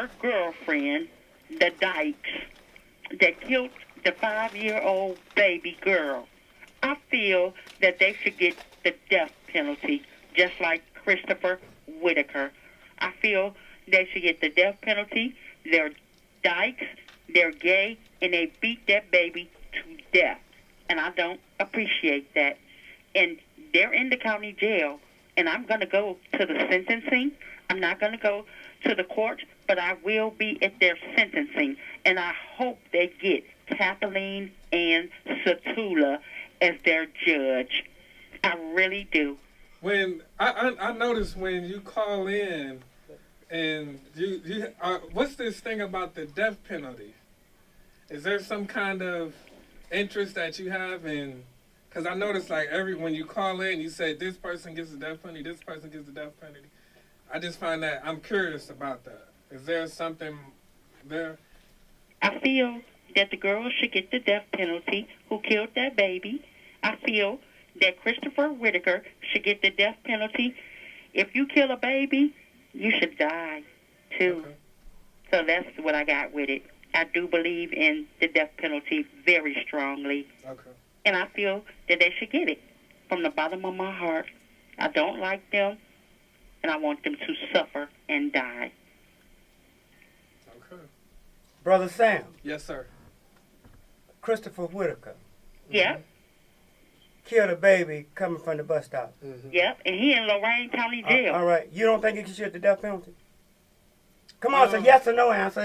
her girlfriend, the Dykes, that killed the 5-year-old baby girl. I feel that they should get the death penalty, just like Christopher Whitaker. I feel they should get the death penalty. They're Dykes, they're gay, and they beat that baby to death. And I don't appreciate that. And they're in the county jail, and I'm going to go to the sentencing. I'm not going to go to the court, but I will be at their sentencing. And I hope they get Kathleen Ann Satula as their judge. I really do. When I noticed when you call in and you what's this thing about the death penalty? Is there some kind of interest that you have in? Because I noticed like when you call in, you say this person gets the death penalty, this person gets the death penalty. I just find that I'm curious about that. Is there something there? I feel that the girl should get the death penalty who killed that baby. I feel that Christopher Whitaker should get the death penalty. If you kill a baby, you should die, too. Okay. So that's what I got with it. I do believe in the death penalty very strongly. Okay. And I feel that they should get it from the bottom of my heart. I don't like them, and I want them to suffer and die. Okay. Brother Sam. Yes, sir. Christopher Whitaker. Yeah. Killed a baby coming from the bus stop. Mm-hmm. Yep, and he in Lorain County Jail. All right. You don't think he should get the death penalty? Come on, it's a yes or no answer.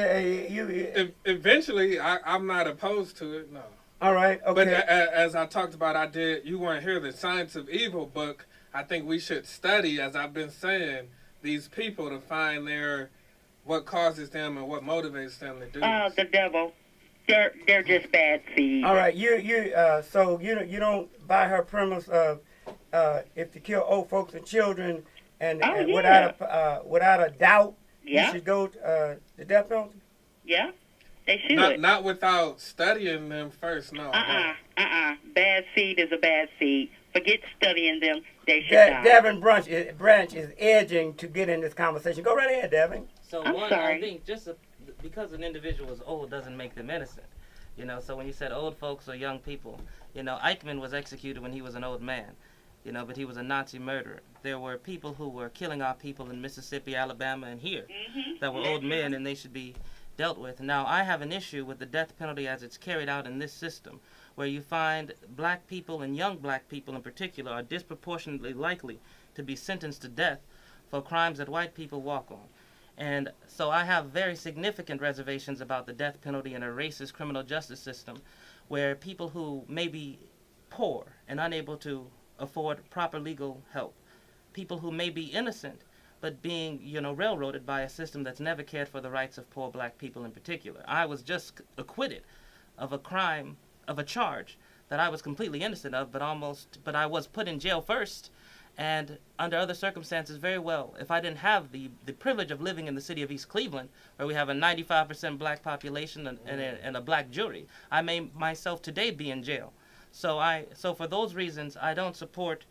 Eventually, I'm not opposed to it, no. All right, okay. But as I talked about, you weren't here, the Science of Evil book. I think we should study, as I've been saying, these people to find what causes them and what motivates them to do this. The devil. They're just bad seed. All right, so you don't buy her premise of if you kill old folks and children and without a doubt you should go the death penalty. Yeah, they should. Not without studying them first. No. Bad seed is a bad seed. Forget studying them. They should die. Devin Branch is edging to get in this conversation. Go right ahead, Devin. So I think because an individual is old doesn't make them innocent. So when you said old folks or young people, Eichmann was executed when he was an old man, but he was a Nazi murderer. There were people who were killing our people in Mississippi, Alabama, and here that were old men, and they should be dealt with. Now, I have an issue with the death penalty as it's carried out in this system, where you find black people and young black people in particular are disproportionately likely to be sentenced to death for crimes that white people walk on. And so I have very significant reservations about the death penalty in a racist criminal justice system where people who may be poor and unable to afford proper legal help, people who may be innocent but being, railroaded by a system that's never cared for the rights of poor black people in particular. I was just acquitted of a charge that I was completely innocent of, but I was put in jail first. And under other circumstances, very well, if I didn't have the privilege of living in the city of East Cleveland, where we have a 95% black population and a black jury, I may myself today be in jail. So for those reasons, I don't support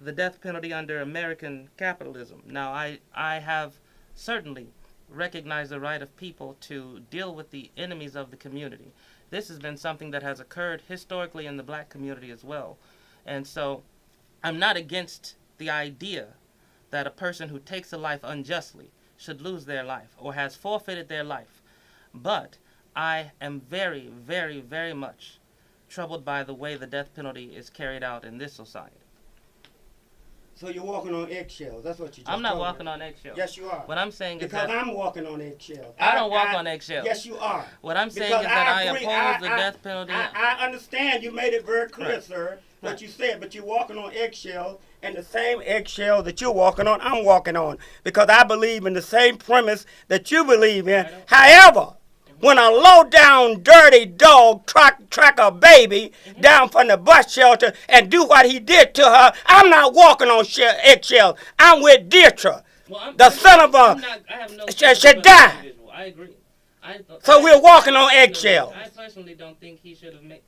the death penalty under American capitalism. Now, I have certainly recognized the right of people to deal with the enemies of the community. This has been something that has occurred historically in the black community as well. And so I'm not against the idea that a person who takes a life unjustly should lose their life or has forfeited their life. But I am very, very, very much troubled by the way the death penalty is carried out in this society. So you're walking on eggshells. That's what you just I'm not told walking me. on eggshells. Yes, you are. What I'm saying is that I'm walking on eggshells. I don't walk on eggshells. Yes, you are. What I'm saying is that I oppose the death penalty. I understand. You made it very clear, sir, what you said, but you're walking on eggshells, and the same eggshell that you're walking on, I'm walking on, because I believe in the same premise that you believe in. However, when a low-down, dirty dog track a baby down from the bus shelter and do what he did to her, I'm not walking on eggshells. I'm with Dietra, the son of a should die. I agree. So we're walking on eggshells. I personally don't think he should have made,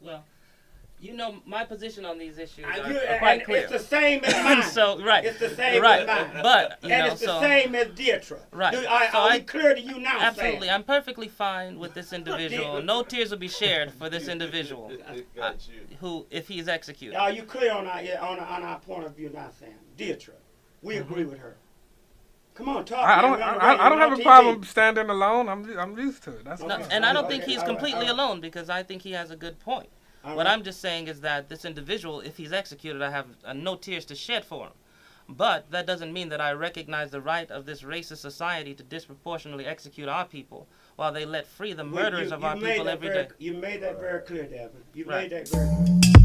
You know, my position on these issues And are quite clear. It's the same as mine. So, right. It's the same right. as mine. But, you and know, it's the so, same as Dietra. Right. Are we clear to you now, absolutely. Sam? I'm perfectly fine with this individual. No tears will be shared for this individual who, if he is executed. Are you clear on our point of view now, Sam? Dietra. We agree with her. Come on, talk. I don't have a problem standing alone. I'm used to it. That's no, okay. and I don't think he's completely alone because I think he has a good point. What I'm just saying is that this individual, if he's executed, I have no tears to shed for him. But that doesn't mean that I recognize the right of this racist society to disproportionately execute our people while they let free the murderers of our people every day. You made that very clear, Devin. You made that very clear.